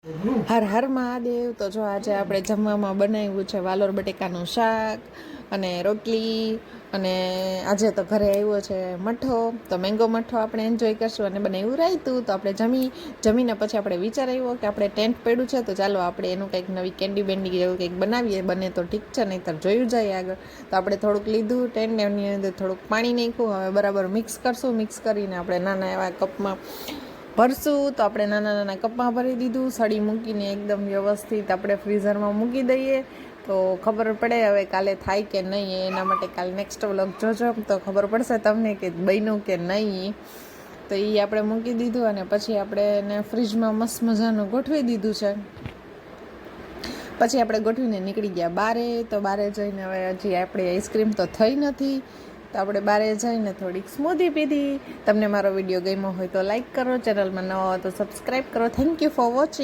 હર હર મહાદેવ. તો જો આજે આપણે જમવામાં બનાવ્યું છે વાલોર બટેકાનું શાક અને રોટલી, અને આજે તો ઘરે આવ્યો છે મઠો, તો મેંગો મઠો આપણે એન્જોય કરશું, અને બનાવ્યું રાયતું. તો આપણે જમીને પછી આપણે વિચાર આવ્યો કે આપણે ટેન્ટ પડ્યું છે, તો ચાલો આપણે એનું કંઈક નવી કેન્ડી બેન્ડી એવું કંઈક બનાવીએ. બને તો ઠીક છે, નહીંતર જોયું જાય આગળ. તો આપણે થોડુંક લીધું ટેન્ટ, એની અંદર થોડુંક પાણી નાખ્યું. હવે બરાબર મિક્સ કરશું. મિક્સ કરીને આપણે નાના એવા કપમાં ભરશું. તો આપણે નાના નાના કપમાં ભરી દીધું. સળી મૂકીને એકદમ વ્યવસ્થિત આપણે ફ્રીઝરમાં મૂકી દઈએ, તો ખબર પડે હવે કાલે થાય કે નહીં. એના માટે કાલે નેક્સ્ટ વ્લોગ જોજો, તો ખબર પડશે તમને કે બન્યું કે નહીં. તો એ આપણે મૂકી દીધું, અને પછી આપણે એને ફ્રીજમાં મસ્ત મજાનું ગોઠવી દીધું છે. પછી આપણે ગોઠવીને નીકળી ગયા બારે. તો બારે જઈને હવે હજી આપણી આઈસ્ક્રીમ તો થઈ નથી, તો આપણે બારે જઈને થોડીક સ્મૂધી પીધી. તમને મારો વિડીયો ગમ્યો હોય તો લાઈક કરો, ચેનલમાં નવા હોય તો સબસ્ક્રાઈબ કરો. Thank you for watching.